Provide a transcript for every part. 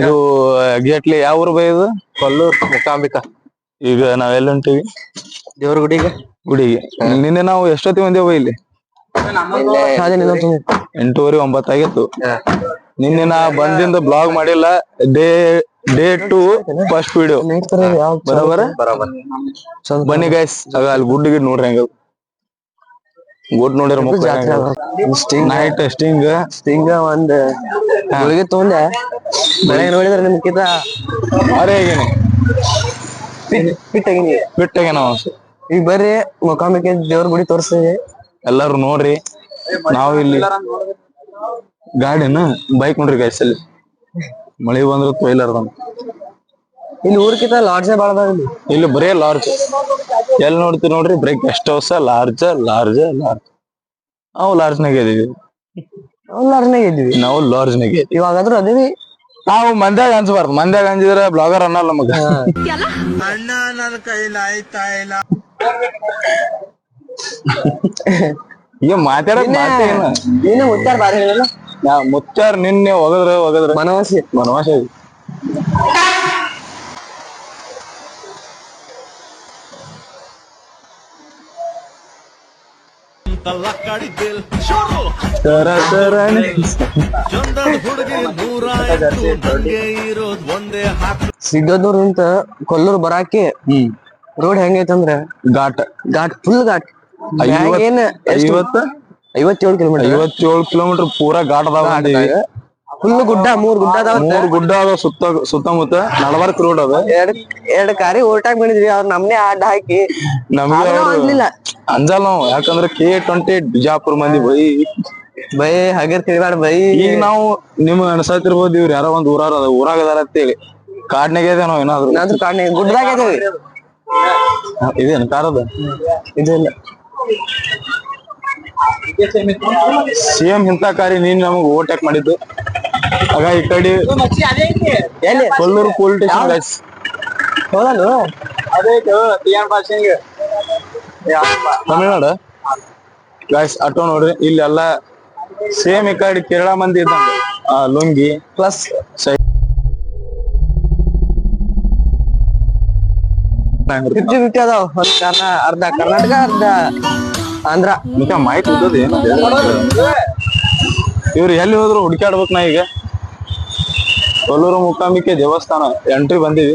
ಇದು ಎಕ್ಸಾಕ್ಟ್ಲಿ ಯಾವ ಊರು ಬೈ ಇದು? ಕೊಲ್ಲೂರ್ ಮೂಕಾಂಬಿಕಾ ಈಗ ನಾವೆಲ್ಲ ಹೊಂಟಿವಿ ದೇವ್ರ ಗುಡಿಗೆ. ನಿನ್ನೆ ನಾವು ಎಷ್ಟೊತ್ತಿ ಬಂದೇವು ಬೈ ಇಲ್ಲಿ? 8:30 9 ಆಗಿತ್ತು. ನಿನ್ನೆ ನಾ ಬಂದಿಂದ ಬ್ಲಾಗ್ ಮಾಡಿಲ್ಲ. ಡೇ 2 ಫಸ್ಟ್ ವಿಡಿಯೋ ಬರೋಬರ. ಬನ್ನಿ ಗೈಸ್, ಅಲ್ಲಿ ಗುಡ್ಡಿಗೆ ನೋಡ್ರಿ ಹೆಂಗ ಗುಡ್ ನೋಡಿರ ನೈಟ್ ಸ್ಟಿಂಗ್ ಒಂದ್ ಗುಳಿಗೆ ತಗೊಂಡೆ. ಬೆಳಗ್ಗೆ ನೋಡಿದ್ರೆ ನಿಮ್ಗಿಂತ ಅರೆ ಹೇಗೇನೆ ಬಿಟ್ಟಾಗ ನಾವು ಈಗ ಬರ್ರಿ ಮೂಕಾಂಬಿಕೆ ದೇವ್ರ ಗುಡಿ ತೋರಿಸ್ತೀವಿ. ಎಲ್ಲಾರು ನೋಡ್ರಿ. ನಾವು ಇಲ್ಲಿ ಗಾಡಿನ ಬೈಕ್ ನೋಡ್ರಿ ಗೈಸ್, ಅಲ್ಲಿ ಮಳಿ ಬಂದ್ರ ತೊಯ್ಲಾರ್ದ. ಇಲ್ಲಿ ಊರ್ಕಿಂತ ಲಾಡ್ಜ್ ಬಾಳ ಇಲ್ಲಿ ಬರೇ ಲಾರ್ಜ್. ಎಲ್ಲಿ ನೋಡ್ತೀವಿ ನೋಡ್ರಿ ಬರೀ ಗೆಸ್ಟ್ ಹೌಸ್ ಲಾರ್ಜ್. ನಾವು ಲಾರ್ಜ್ನಾಗ ಇದೀವಿ. ನಾವು ಲಾರ್ಜ್ನಾಗ ಇವಾಗಾದ್ರೂ ಅದೀವಿ. ನಾವು ಮಂದ್ಯಾಗ ಅನ್ಸಬಾರ್ದು. ಮಂದ್ಯಾಗ ಅಂಜಿದ್ರ ಬ್ಲಾಗರ್ ಅನ್ನಲ್ಲ ನಮಗ. ಅಣ್ಣ ನನ್ನ ಕೈಲ ಆಯ್ತಾ ಇಲ್ಲ. ಈಗ ಮಾತಾಡಕ್ ನೀನು ಮುಚ್ಚಾರ ಬಾರಿ ಹೇಳಿಲ್ಲ. ಮುಚ್ಚಾರ ನಿನ್ನೆ ಒಗದ್ರ ಮನವಾಸಿ ಸಿಗದೂರ್ ನಿಂತ Kollur ಬರಾಕಿ road ಹೆಂಗೈತಂದ್ರ ghat full ghat. 57 kilometre ಪೂರಾ ಘಾಟ್ ಅದಾವ. ಫುಲ್ ಗುಡ್ಡ, 3 ಗುಡ್ಡ ಅದಾವ. ಸುತ್ತಮುತ್ತ 40 ರೋಡ್ ಅದ. ಎರಡ್ ಕಾರಿ ಓಟಾಕ್ ಬಂದಿದ್ವಿ. ಅವ್ರ ನಮ್ನೆ ಅಡ್ಡ ಹಾಕಿ ನಮ್ಗೆ ಅಂದಿಲ್ಲ. ಅಂಜಲ್ಲ ನಾವು, ಯಾಕಂದ್ರೆ K20 ಬಿಜಾಪುರ ಮಂದಿ ಬೈ ಹಗರ್ ತಿರ್ಗಾಡ್ ಬೈ. ಈಗ ನಾವು ನಿಮ್ಗೆ ಅನ್ಸತಿರ್ಬೋದು ಇವ್ರು ಯಾರೋ ಒಂದ್ ಊರಾಗ ಅದಾರ ಅಂತೇಳಿ. ಕಾಡ್ನಾಗ ಇದೆ ನಾವು ಏನಾದ್ರು ಕಾಡ್ನಾಗ ಗುಡ್ಡದಾಗ ಇದೇವಿ. ಇದೇನು ಕಾರದ ಇದಿಲ್ಲ ಸೇಮ್ ಇಂತ ಕಾರಿ ನೀನ್ ನಮಗ್ ಓವರ್ಟೇಕ್ ಮಾಡಿದ್ದು. ಆಗ ಈ ಕಡೆ Kollur police station Tamil Nadu guys. Auto ನೋಡ್ರಿ, ಇಲ್ಲೆಲ್ಲ ಸೇಮ್ ಈ ಕಡೆ ಕೇರಳ ಮಂದಿ ಇದ್ದಂಗ ಲುಂಗಿ ಪ್ಲಸ್ ಅದಾವ. ಅರ್ಧ ಕರ್ನಾಟಕ, ಅರ್ಧ ಆಂಧ್ರ. ಮೈಕ್ ಉದ್ದದ ಏನ ಇವ್ರು ಎಲ್ಲಿ ಹೋದ್ರು ಹುಡುಕಾಡ್ಬೇಕು. ನಾ ಈಗ ಕೊಲ್ಲೂರು ಮೂಕಾಂಬಿಕೆ ದೇವಸ್ಥಾನ ಎಂಟ್ರಿ ಬಂದಿವಿ.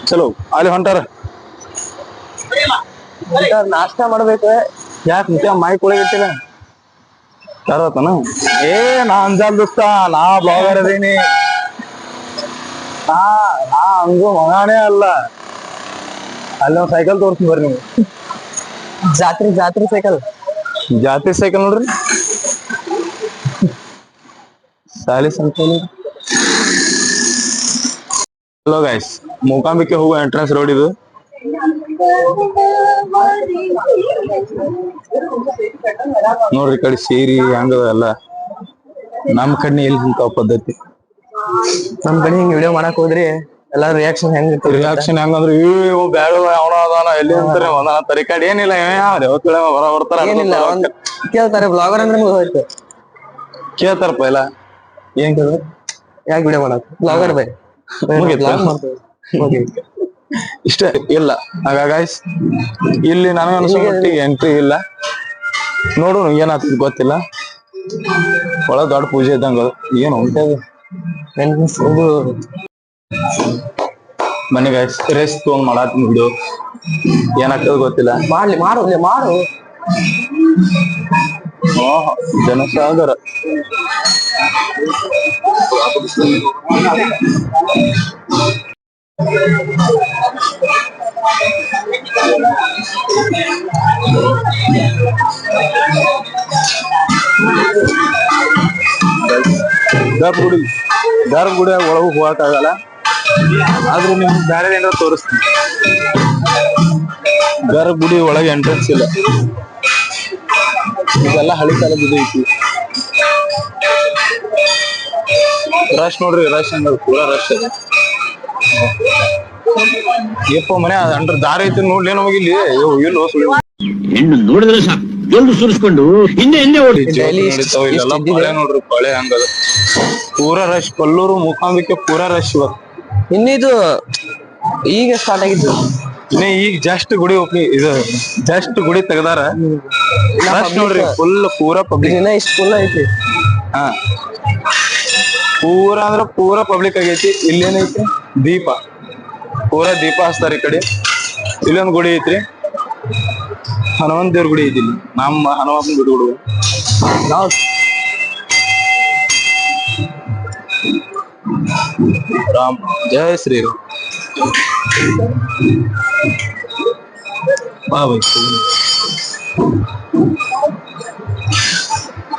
ಚಲೋ ಅಲ್ಲಿ ಹೊಂಟಾರ. ನಾಷ್ಟ ಮಾಡ್ಬೇಕು. ಯಾಕೆ ಮೈಕ್ ಒಳಗಿಟ್ಟಿಲ್ಲ ತರತನ? ನಾ ಅಂಜಲ್ ದೋಸ್ತ, ನಾ ಬ್ಲಾಗರ್ ಅದೀನಿ. ನಾ ಹಂಗು ಮಗಾನೇ ಅಲ್ಲ. ಅಲ್ಲಿ ಒಂದ್ ಸೈಕಲ್ ತೋರ್ಸಿ ಬರ್ರಿ ನೀವು. ಜಾತ್ರೆ ಸೈಕಲ್ ನೋಡ್ರಿ. ಸಾಲಿ ಸೈಕಲ್. ಹಲೋ ಗೈಸ್, ಮೂಕಾಂಬಿಕೆ ಹೋಗೋ ಎಂಟ್ರೆನ್ಸ್ ರೋಡ್ ಇದು. ನೋಡ್ರಿ ಈ ಕಡೆ ಸೇರಿ ಹಂಗ ಎಲ್ಲ. ನಮ್ ಕಡೆ ಎಲ್ಲಿ ಇಂತ ಪದ್ಧತಿ. ನಮ್ ಕಡೆ ಹಿಂಗ್ ವಿಡಿಯೋ ಮಾಡಕ್ ಹೋದ್ರಿ ಎಲ್ಲಾ ರಿಯಾಕ್ಷನ್ ಹೆಂಗಂದ್ರೆ ಬ್ಯಾಡ ಅವನ ಅದಾನ ಎಲ್ಲಿ ಅಂತಾರೆ ಒಂದ ತರಿಕಾಡಿ ಏನಿಲ್ಲ. ಕೇಳ್ತಾರೆ ಬ್ಲಾಗರ್ ಅಂದ್ರೆ ಹೋಯ್ತು. ಕೇಳ್ತಾರಪ್ಪ ಎಲ್ಲ. ಏನ್ ಕೇಳ ಯಾಕೆ ವಿಡಿಯೋ ಮಾಡಕ್ ಬ್ಲಾಗರ್ ಬೈ ಇಷ್ಟ ಇಲ್ಲ. ಹಾಗಾಯ್ಸ್ ಇಲ್ಲಿ ನನಗೆ ಅನ್ಸೋಮಟ್ಟಿಗೆ ಎಂಟ್ರಿ ಇಲ್ಲ. ನೋಡು ಏನಾಗ್ತದೆ ಗೊತ್ತಿಲ್ಲ. ಒಳಗ ದೊಡ್ಡ ಪೂಜೆ ಇದ್ದಂಗ ಏನು ಉಂಟದು. ಮನೆ ಗೈಸ್ ರೇಸ್ ತಗೊಂಡ್ ಮಾಡಾತೀನಿ ವಿಡಿಯೋ. ಏನಾಗ್ತದ ಗೊತ್ತಿಲ್ಲ. ಮಾಡು ಜನಸಾಗರ. ಗರ್ಭಗುಡಿ ಒಳಗೂ ಹೋಗಕ್ ಆಗಲ್ಲ. ಆದ್ರೂ ನಿಮ್ ಬೇರೆ ಏನಾರ ತೋರಿಸ್ತೀನಿ. ಗರ್ಭಗುಡಿ ಒಳಗೆ ಎಂಟ್ರೆನ್ಸ್ ಇಲ್ಲ. ಇದೆಲ್ಲ ಹಳಿ ಕಾಲದ ಇದು ಐತಿ. ರಶ್ ನೋಡ್ರಿ, ರಶ್ ಅಂದ ಪೂರಾ ರಶ್ ಇದೆ. ಯಪ್ಪ ಮನೆ ಅಂಡ್ರ ದಾರಿ ಐತಿ ನೋಡ್ಲಿ ನಮಗಿಲ್ಲಿ. ಹೆಣ್ಣು ನೋಡಿದ್ರೆ ಸಾಕು ಜಲ್ದು ಸುರಿಸ್ಕೊಂಡು ಎಣ್ಣೆ ಹೊಡಿ. Daily ನಡೀತಾವ ಇಲ್ಲೆಲ್ಲ ಇಷ್ಟ್ ಕೊಳೆ ನೋಡ್ರಿ ಕೊಳೆ ಹಂಗದ ಪೂರಾ ರಶ್ ಕೊಲ್ಲೂರು ಮೂಕಾಂಬಿಕೆ ಪೂರಾ ರಶ್ ಇವತ್ತು ಇನ್ನಿದು ಈಗ ಸ್ಟಾರ್ಟ್ ಆಗಿದ್ದು. ಇನ್ನ ಈಗ ಜಸ್ಟ್ ಗುಡಿ ಓಪನಿಂಗ್ ಇದು ಜಸ್ಟ್ ಗುಡಿ ತೆಗ್ದಾರ ರಶ್ ನೋಡ್ರಿ ಫುಲ್ ಪೂರಾ ಪಬ್ಲಿಕ್ ದಿನ ಇಷ್ಟು ಫುಲ್ ಐತಿ. ಹಾ ಪೂರಾ ಅಂದ್ರ ಪೂರಾ ಪಬ್ಲಿಕ್ ಆಗೈತಿ. ಇಲ್ಲೇನೈತಿ ದೀಪ ಪೂರಾ ದೀಪ ಹಚ್ತಾರ ಈ ಕಡೆ. ಇಲ್ಲೊಂದ್ ಗುಡಿ ಐತ್ರಿ ಹನುಮಂತ ದೇವ್ರ ಗುಡಿ ಐತಿ ಇಲ್ಲಿ ನಮ್ಮ ಹನುಮಪ್ಪನ ಗುಡಿ ಹುಡುಗ ರಾಮ್ ಜಯ ಶ್ರೀರಾಮ್ ಬಾ ಬೈ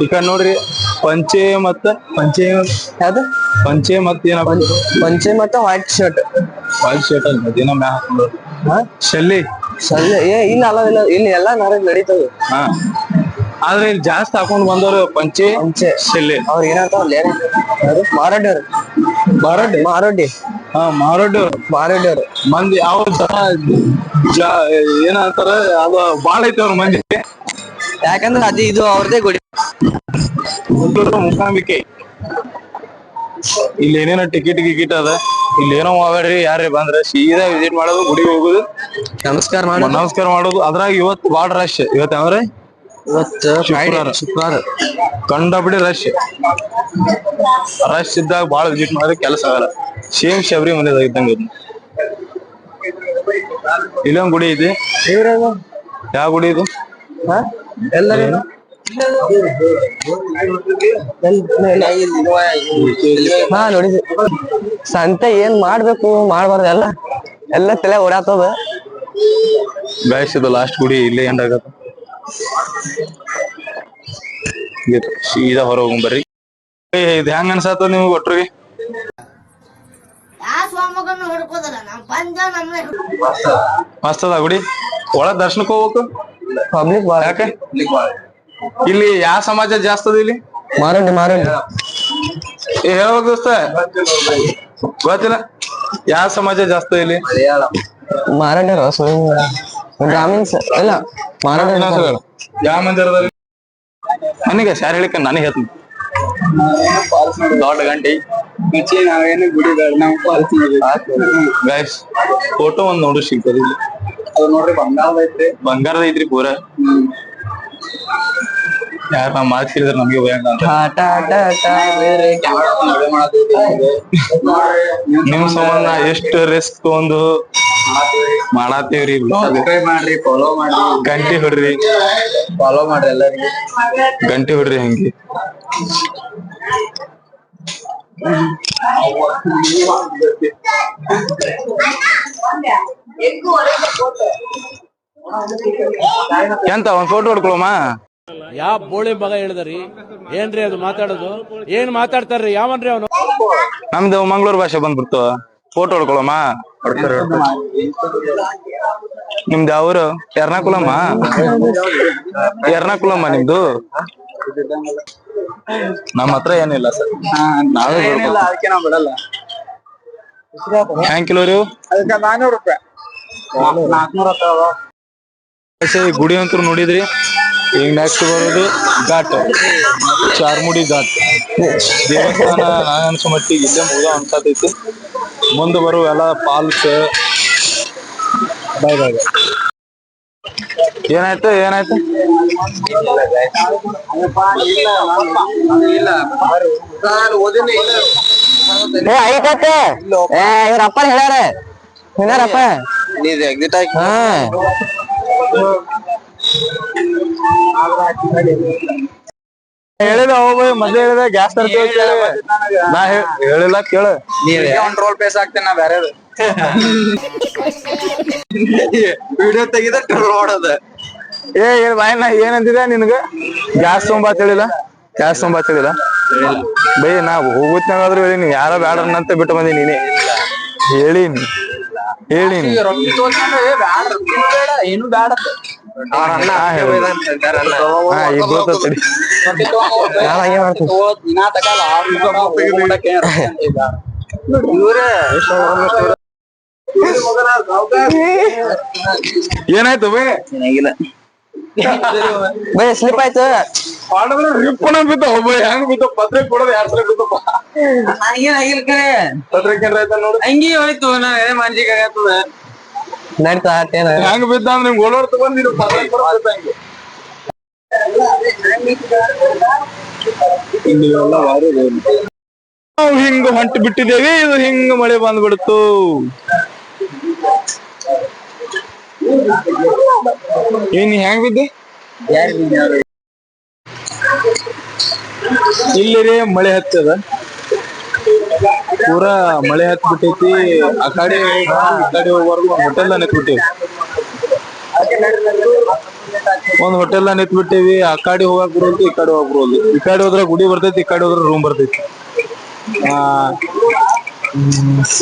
ಈ ಕಡೆ ನೋಡ್ರಿ ಪಂಚೆ ಮತ್ತ ಯಾವ್ದು ಪಂಚೆ ಮತ್ತ ಏನಪ್ಪ ಪಂಚೆ ಮತ್ತ ವೈಟ್ ಶರ್ಟ್. ವೈಟ್ ಶರ್ಟ್ ಅದೇನೋ ಮ್ಯಾ ಹಾಕೊಂಡು ಶೆಲ್ಲಿ ಇಲ್ಲ ಅಲ್ಲ ಇಲ್ಲ ಇಲ್ಲಿ ಎಲ್ಲಾ ನಾರಾಜ್ ನಡೀತವೆ. ಹಾ ಆದ್ರೆ ಇಲ್ಲಿ ಜಾಸ್ತಿ ಹಾಕೊಂಡ್ ಬಂದವ್ರು ಪಂಚೆ ಪಂಚೆ ಶೆಲ್ಲಿ ಅವ್ರ ಏನಂತಾವಲ್ಲ ಮಾರೋಡ್ಯವ್ರು ಮಾರೋಡ್ಡಿ ಹಾ ಮಾರೋಡ್ಯವ್ರು ಮಂದಿ ಅವ್ರ ಏನಂತಾರ ಅದು ಬಾಳ ಐತಿ ಅವ್ರ ಮಂದಿ. ಯಾಕಂದ್ರೆ ಅದು ಇದು ಅವ್ರದೇ ಗುಡಿ. ಮೂಕಾಂಬಿಕೆ ಇಲ್ಲಿ ಏನೇನೋ ಟಿಕೆಟ್ ಅದ ಇಲ್ಲಿ ಏನೋ ಹೋಗ್ಬೇಡ್ರಿ ಯಾರೇ ಬಂದ್ರ ಸೀದಾ ವಿಸಿಟ್ ಮಾಡೋದು ಗುಡಿಗೆ ಹೋಗುದು ನಮಸ್ಕಾರ ಮಾಡೋದು. ಅದ್ರಾಗ ಇವತ್ತು ಬಾಳ ರಶ್ ಇವತ್ತು ಯಾವ್ರೆ ಇವತ್ತು ಶುಕ್ರವಾರ ಕಂಡಬಿಡಿ ರಶ್ ಇದ್ದಾಗ ಬಾಳ ವಿಸಿಟ್ ಮಾಡೋದು ಕೆಲಸ ಆಗಲ್ಲ. ಸೇಮ್ ಶಬರಿ ಮನೆದಾಗ ಇದ್ದಂಗ ಇಲ್ಲೊಂದ್ ಗುಡಿ ಐತಿ. ಯಾವ ಗುಡಿ ಇದು ಎಲ್ಲರೂ ಹಾ ನೋಡಿದ್ವಿ. ಸಂತೆ ಏನ್ ಮಾಡ್ಬೇಕು ಮಾಡ್ಬಾರ್ದು ಎಲ್ಲ ತಲೆ ಓಡಾತದ. ಗಾಯಸಿದ ಲಾಸ್ಟ್ ಗುಡಿ ಇಲ್ಲೇ ಎಂಡ್ ಆಗತ್ತ. ಸೀದಾ ಹೊರ ಹೋಗ್ಬರ್ರಿ. ಇದು ಹೆಂಗ ಅನ್ಸತ್ತ ನಿಮ್ಗೆ ಒಟ್ರಿಗೆ? ಮಸ್ತ್ ಅದ ಗುಡಿ. ಒಳಗ್ ದರ್ಶನಕ್ಕೆ ಹೋಗ್ಬೇಕು ಪಬ್ಲಿಕ್ ಯಾಕೆ ಇಲ್ಲಿ ಯಾವ ಸಮಾಜ ಜಾಸ್ತಿ ಅದ ಇಲ್ಲಿ? ಮಾರೋಡಿ ಹೇಳ್ಬೇಕು ದೋಸ್ತ ಗೊತ್ತಿಲ್ಲ ಯಾವ ಸಮಾಜ ಜಾಸ್ತಿ ಇಲ್ಲಿ? ಮಾರಾಡ್ಯಾರ ಗ್ರಾಮೀಣ ಇಲ್ಲ ಮಾರಾಡ ಯಾವ ಮಂದಿರದಲ್ಲಿ ನನಗೆ ಶಾರ ಹೇಳಿಕ ನನಗೆ ಹೇಳ್ತೀನಿ ದೊಡ್ಡ ಗಂಟೆ ನಾವೇನು ಗುಡಿ ಗೈಸ್ ಫೋಟೋ ಒಂದ್ ನೋಡ್ರಿ ಸಿಗ್ತದೆ ಇಲ್ಲಿ. ಅದು ನೋಡ್ರಿ ಬಂಗಾರದ ಐತ್ರಿ ಪೂರಾ. ಯಾರ ನಾ ಮಾತು ಕೇಳಿದ್ರೆ ನಮ್ಗೆ ಭಯ ನಿಮ್ ಸಂಬಂಧ ಎಷ್ಟು ರಿಸ್ಕ್ ತಗೊಂಡು ಮಾಡಾತೇವ್ರಿ. ಮಾಡ್ರಿ ಫಾಲೋ ಮಾಡ್ರಿ ಗಂಟೆ ಹೊಡ್ರಿ ಫಾಲೋ ಮಾಡ್ರಿ ಎಲ್ಲರಿಗೆ ಗಂಟೆ ಹೊಡ್ರಿ ಹಂಗೆ. ಎಂತ ಒಂದ್ ಫೋಟೋ ಹೊಡ್ಕೊಳಮ್ಮ. ಯಾವ ಬೋಳಿ ಮಗ ಹೇಳಿದ್ರಿ ಏನ್ರಿ ಅದು ಮಾತಾಡೋದು? ಏನ್ ಮಾತಾಡ್ತಾರ್ರಿ ಯಾವನ್ರಿ ಅವನು? ನಮ್ದು ಮಂಗಳೂರು ಭಾಷೆ ಬಂದ್ಬಿಡ್ತು. ಫೋಟೋ ಹೊಡ್ಕೊಳಮ್ಮ. ನಿಮ್ದು ಯಾವ್ರು? ಎರ್ನಾಕುಲಮ್ಮ ನಿಮ್ದು? ನಮ್ಮ ಹತ್ರ ಏನಿಲ್ಲ ಸರ್. ನಾವೇ ಅದಕ್ಕೆ ನಾವ್ ಬಿಡಲ್ಲ. ಹ್ಯಾಂಗ್ ಕಿಲೋ ರೀ? ಅದಕ್ಕೆ 400 ರೂಪಾಯಿ. 400 ಗುಡಿ ಅಂತೂ ನೋಡಿದ್ರಿ. ಈಗ ನೆಕ್ಸ್ಟ್ ಬರೋದು ಘಾಟ್ ಚಾರ್ಮುಡಿ ಘಾಟ್ ದೇವಸ್ಥಾನ. ನಾನು ಅನ್ಸೋ ಮಟ್ಟಿಗೆ ಇಲ್ಲೇ ಮುಗ ಅನ್ಸತೈತಿ. ಮುಂದೆ ಬರುವ ಎಲ್ಲ ಫಾಲ್ಸ್. ಬಾಯ್ ಏನಾಯ್ತು ಇವ್ರಪ್ಪ ಹೇಳ್ಯಾರ ಏನಾರಪ್ಪ ಹೇಳಿದ ಮೊದ್ಲೇ ಹೇಳಿದ ಗ್ಯಾಸ್ ತರ್ತೀವಿ ನಾ ಹೇಳಿಲ್ಲ ಕೇಳ. ಕಂಟ್ರೋಲ್ ಪೇಸ್ ಆಗ್ತೇನೆ ನಾ ಬೇರೆ ವಿಡಿಯೋ ತೆಗಿದ ಟ್ರೋಲ್ ಮಾಡೋದ. ಬಾಯ್ ನಾ ಏನಂತಿದೆ ನಿನ್ಗ? ಗ್ಯಾಸ್ ತೊಂಬಾ ತಿಳಿಲ್ಲ ಬೈ. ನಾ ಹೋಗುತ್ನಾಗಾದ್ರು ಹೇಳಿನಿ ಯಾರ ಬ್ಯಾಡ್ರನ್ನಂತ ಬಿಟ್ಟು ಬಂದಿ ನೀನೆ ಹೇಳಿನಿ. ಏನು ಬೇಡ ಏನಾಯ್ತು ಬೈ? ಬೈ ಸ್ಲಿಪ್ ಆಯ್ತು. ರಿಪ್ಪಣ ಬಿದ್ದ ಒಬ್ಬ ಹೆಂಗ್ ಬಿದ್ದ ಪತ್ರಿಕೆ ಕೊಡೋದು 2 ಸಲ ಬಿದ್ದಪ್ಪ. ಪತ್ರಿಕೆ ಏನ್ರ ಆಯ್ತಾ ನೋಡು. ಹಂಗಿ ಹೋಯ್ತು ನಾ ಮಾಂಜಿಗೆ ಆಗತ್ತದ ನಡೀತಾ ಆತೇನ ಹೆಂಗ್ ಬಿದ್ದ ಅಂದ್ರೆ ನಿಮ್ಗೆ ಓಡೋಡ್ ತಗೊಂಡಿರು ಪತ್ರಿಕೆ ಕೊಡೋದು ಹಂಗೆ. ನಾವು ಹಿಂಗ ಹೊಂಟು ಬಿಟ್ಟಿದ್ದೇವೆ, ಇದು ಹಿಂಗ ಮಳೆ ಬಂದ್ಬಿಡ್ತು. ಏನ್ ಹೆಂಗ್ ಬಿದ್ದೆ? ಇಲ್ಲಿ ರೀ ಮಳೆ ಹತ್ತದ, ಪೂರಾ ಮಳೆ ಹತ್ ಬಿಟ್ಟೈತಿ. ಆ ಕಡೆ ಹೋಗುವವರೆಗೂ ಒಂದ್ ಹೋಟೆಲ್ ನಿಂತ್ಬಿಟ್ಟಿವಿ. ಒಂದ್ ಹೋಟೆಲ್ ನಿಂತ್ಬಿಟ್ಟಿವಿ. ಆ ಕಡೆ ಹೋಗಕ್ ಬರೋದು, ಈ ಕಡೆ ಹೋಗಕ್ ಬರೋದು. ಈ ಕಡೆ ಹೋದ್ರ ಗುಡಿ ಬರ್ತೈತಿ, ಈ ಕಡೆ ಹೋದ್ರ ರೂಮ್ ಬರ್ತೈತಿ.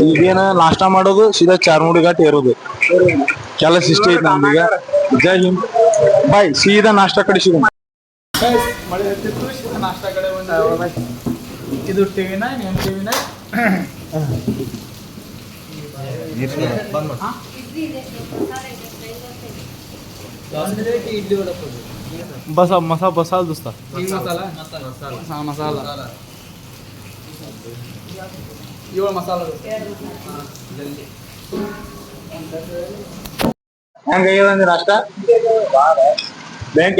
ಈಗೇನ ನಾಷ್ಟಾ ಮಾಡೋದು, ಸೀದಾ ಚಾರ್ಮುಡಿ ಘಾಟ್ ಏರೋದು. ಕೆಲಸ ಇಷ್ಟ ಐತಿ ನಮ್ದೀಗ. ಜೈ ಹಿಂದ್, ಬಾಯ್. ಸೀದಾ ನಾಷ್ಟಾ ಕಡೆ ಸಿಗೋಣ. ಮಳೆ ಹತ್ತಿತ್ತು, ಸೀದಾ ನಾಷ್ಟಾ ಕಡೆ ಬಂದ. ಇದು ಟಿವಿನ ಟಿವಿನ बस मसाला बसाल दोस्ता ಮಸಾಲ ಹೆಂಗ ನಾಷ್ಟ ಬ್ಯಾಂಕ್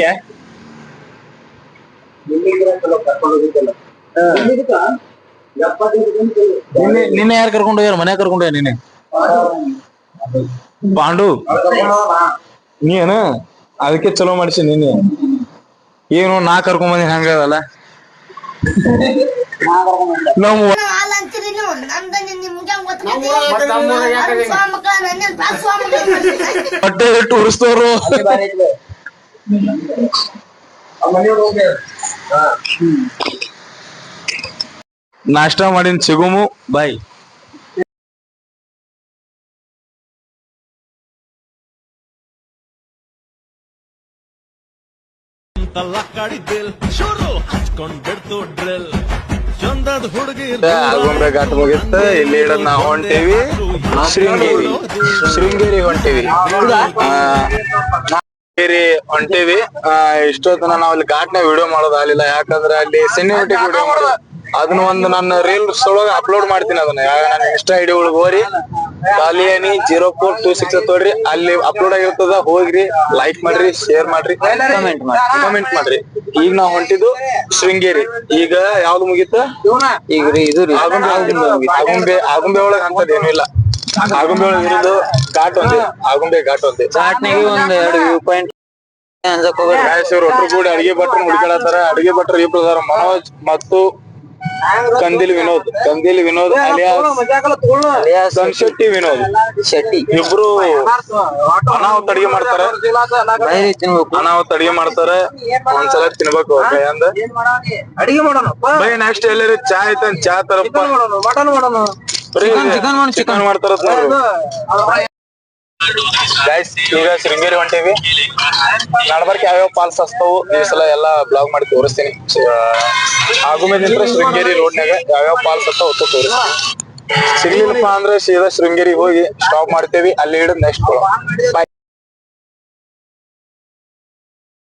ನಿನ್ನೆ ಯಾರು ಕರ್ಕೊಂಡು ಹೋಗ್ಯಾರ? ಮನ್ಯಾಗ ಕರ್ಕೊಂಡು ಹೋಗ್ಯಾರ ನಿನ್ನೆ ಪಾಂಡು. ನೀನು ಅದಕ್ಕೆ ಚಲೋ ಮಾಡಿಸಿ ನಿನ್ನೆ. ಏನು ನಾ ಕರ್ಕೊಂಡ್ ಬಂದಿ ಹಂಗದಲ್ಲ. ನಾವು ಹೊಟ್ಟೆ ಇಟ್ಟು ಉರಿಸ್ತವ್ರು. ನಾಷ್ಟಾ ಮಾಡಿನ ಸಿಗುಮು ಬಾಯ್. ಆಗುಂಬೆ ಘಾಟ್ ಮುಗಿತ್ತ. ಇಲ್ಲಿ ಹಿಡಿದ್ ನಾವು ಹೊಂಟೇವಿ ಶೃಂಗೇರಿ ಹೊಂಟೇವಿ. ಹೊಂಟೇವಿ. ಇಷ್ಟೊತ್ತನ ನಾವ್ ಅಲ್ಲಿ ಘಾಟ್ನ ವಿಡಿಯೋ ಮಾಡೋದು ಆಗ್ಲಿಲ್ಲ, ಯಾಕಂದ್ರೆ ಅಲ್ಲಿ ಸಿನಿಮಾಟಿಕ್ ವಿಡಿಯೋ ಮಾಡೋದು. ಅದನ್ನ ಒಂದು ನನ್ನ ರೀಲ್ಸ್ ಒಳಗ ಅಪ್ಲೋಡ್ ಮಾಡ್ತೀನಿ. ಅದನ್ನ ನನ್ನ ಇನ್ಸ್ಟಾ ಐಡಿ ಒಳಗ ಹೋರಿ, ಕಾಲಿಯಾನಿ 0426 ತೋಡ್ರಿ, ಅಲ್ಲಿ ಅಪ್ಲೋಡ್ ಆಗಿರ್ತದ. ಹೋಗ್ರಿ, ಲೈಕ್ ಮಾಡ್ರಿ, ಶೇರ್ ಮಾಡ್ರಿ, ಕಮೆಂಟ್ ಮಾಡ್ರಿ. ಈಗ ನಾವ್ ಹೊಂಟಿದ್ದು ಶೃಂಗೇರಿ. ಈಗ ಯಾವ್ದು ಮುಗೀತ? ಈಗ ಇದು ಆಗುಂಬೆ ಒಳಗ ಅಂತದ್ ಏನು ಇಲ್ಲ. ಆಗುಂಬೆ ಒಳಗ ಇರೋದು ಘಾಟ್ ಒಂದೇ, ಆಗುಂಬೆ ಘಾಟ್ ಒಂದೇ. ಘಾಟ್ನಾಗ ಒಂದ್ 2 ವ್ಯೂ ಪಾಯಿಂಟ್. ಒಟ್ರು ಕೂಡಿ ಅಡಿಗೆ ಭಟ್ರು ಹುಡುಕಾಡತಾರ. ಅಡಿಗೆ ಭಟ್ರು ಇಬ್ರು ಅದಾರ, ಮನೋಜ್ ಮತ್ತು ಕಂದಿಲ್ ವಿನೋದ್ ಅಲಿಯಾಸ್ ಶೆಟ್ಟಿ ವಿನೋದ್ ಶೆಟ್ಟಿ. ಇಬ್ರು ಅನಾಹುತ ಅಡಿಗೆ ಮಾಡ್ತಾರ. ಒಂದ್ಸಲ ತಿನ್ಬೇಕು ಅಂದ ಅಡಿಗೆ ಮಾಡೋಣ. ಬೈ ನೆಕ್ಸ್ಟ್ ಎಲ್ಲರೂ ಚಾ ಐತ, ಚಾ ತರಪ್ಪ. ಚಿಕನ್ ಮಾಡ್ತಾರ. ಗೈಸ್, ಈಗ ಶೃಂಗೇರಿ ಹೊಂಟೇವಿ. ನಡ್ಬರ್ಕ್ ಯಾವ್ಯಾವ ಫಾಲ್ಸ್ ಹಚ್ತಾವು ಈ ಸಲ ಎಲ್ಲಾ ಬ್ಲಾಗ್ ಮಾಡಿ ತೋರಿಸ್ತೀನಿ. ಆಗುಂಬೆದಿಂದ ಶೃಂಗೇರಿ ರೋಡ್ನಾಗ ಯಾವ್ಯಾವ ಫಾಲ್ಸ್ ಹಚ್ತಾವ ಹೊತ್ತು ತೋರಿಸ್ತೀನಿ. ಸಿಗ್ಲಿಲ್ಲಪ್ಪ ಅಂದ್ರೆ ಸೀದಾ ಶೃಂಗೇರಿ ಹೋಗಿ ಸ್ಟಾಪ್ ಮಾಡ್ತೇವಿ. ಅಲ್ಲಿ ಹಿಡಿದ್ ನೆಕ್ಸ್ಟ್ ಬಾಯ್.